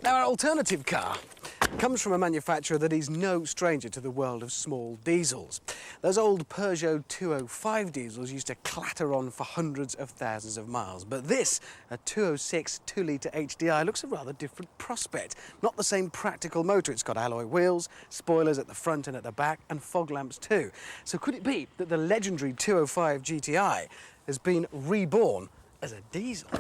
Now, our alternative car comes from a manufacturer that is no stranger to the world of small diesels. Those old Peugeot 205 diesels used to clatter on for hundreds of thousands of miles. But this, a 206 2-litre HDI, looks a rather different prospect. Not the same practical motor. It's got alloy wheels, spoilers at the front and at the back, and fog lamps too. So could it be that the legendary 205 GTI has been reborn as a diesel?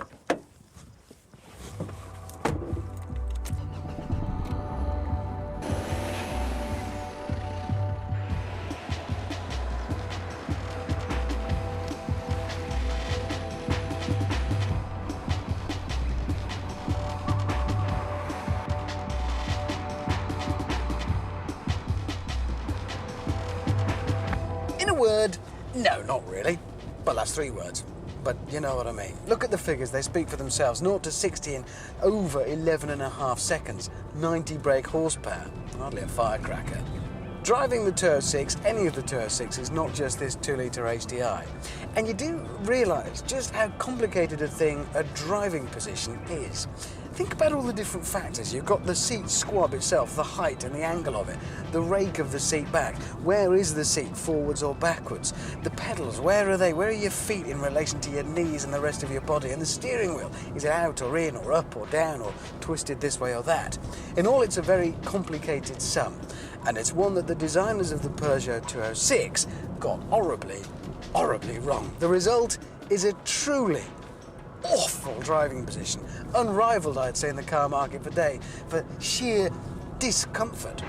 In a word, no, not really. Well, that's 3 words, but you know what I mean. Look at the figures, they speak for themselves. 0 to 60 in over 11.5 seconds, 90 brake horsepower, hardly a firecracker. Driving the 206, any of the 206s, not just this 2-litre HDI. And you do realise just how complicated a thing a driving position is. Think about all the different factors. You've got the seat squab itself, the height and the angle of it, the rake of the seat back, where is the seat, forwards or backwards, the pedals, where are they, where are your feet in relation to your knees and the rest of your body, and the steering wheel, is it out or in or up or down or twisted this way or that. In all, it's a very complicated sum, and it's one that the designers of the Peugeot 206 got horribly, horribly wrong. The result is a truly awful driving position, unrivaled, I'd say, in the car market today for sheer discomfort.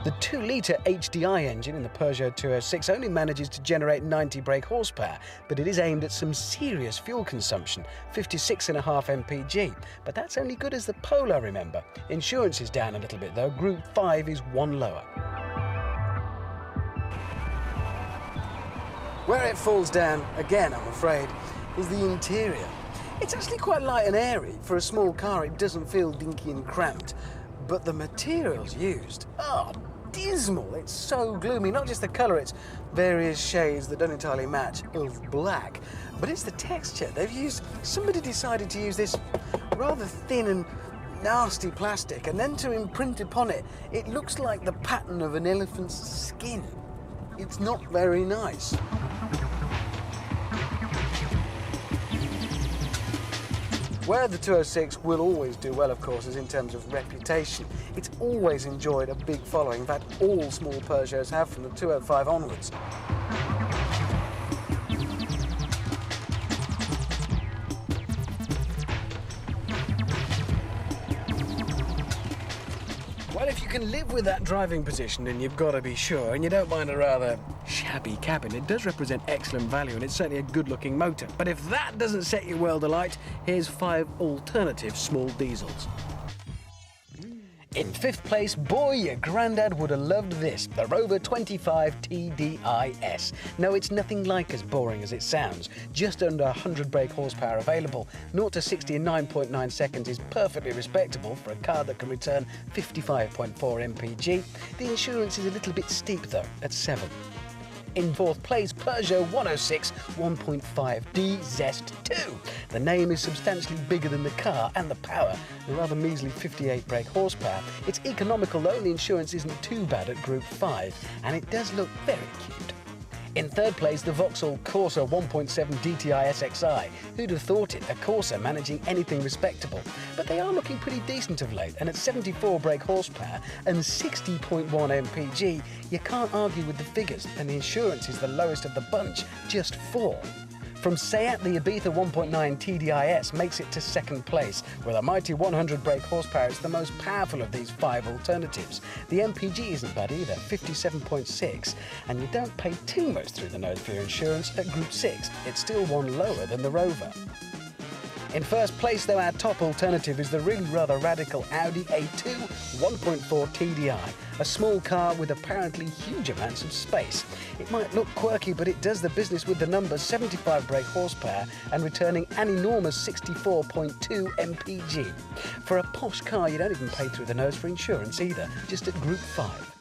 The 2-litre HDI engine in the Peugeot 206 only manages to generate 90 brake horsepower, but it is aimed at some serious fuel consumption, 56.5 mpg. But that's only good as the Polar, remember. Insurance is down a little bit though, Group 5 is 1 lower. Where it falls down, again I'm afraid, is the interior. It's actually quite light and airy. For a small car it doesn't feel dinky and cramped, but the materials used are dismal. It's so gloomy, not just the colour, it's various shades that don't entirely match of black, but it's the texture. Somebody decided to use this rather thin and nasty plastic, and then to imprint upon it, it looks like the pattern of an elephant's skin. It's not very nice. Where the 206 will always do well, of course, is in terms of reputation. It's always enjoyed a big following. In fact, all small Peugeots have from the 205 onwards. Well, if you can live with that driving position, then you've got to be sure, and you don't mind a rather shabby cabin. It does represent excellent value, and it's certainly a good-looking motor. But if that doesn't set your world alight, here's 5 alternative small diesels. In 5th place, boy, your granddad would have loved this, the Rover 25 TDI. No, it's nothing like as boring as it sounds. Just under 100 brake horsepower available. 0 to 60 in 9.9 seconds is perfectly respectable for a car that can return 55.4 mpg. The insurance is a little bit steep though, at 7. In 4th place, Peugeot 106 1.5D Zest 2. The name is substantially bigger than the car and the power, a rather measly 58 brake horsepower. It's economical though, and the insurance isn't too bad at Group 5, and it does look very cute. In 3rd place, the VAUXHALL CORSA 1.7 Dti Sxi. Who'd have thought it, a Corsa managing anything respectable? But they are looking pretty decent of late, and at 74 brake horsepower and 60.1 mpg, you can't argue with the figures, and the insurance is the lowest of the bunch, just 4. From Seat, the Ibiza 1.9 TDI makes it to 2nd place. With a mighty 100 brake horsepower, it's the most powerful of these 5 alternatives. The MPG isn't bad either, 57.6, and you don't pay too much through the nose for your insurance at Group 6. It's still 1 lower than the Rover. In 1st place, though, our top alternative is the really rather radical Audi A2 1.4 TDI, a small car with apparently huge amounts of space. It might look quirky, but it does the business with the numbers, 75 brake horsepower and returning an enormous 64.2 mpg. For a posh car, you don't even pay through the nose for insurance either, just at Group 5.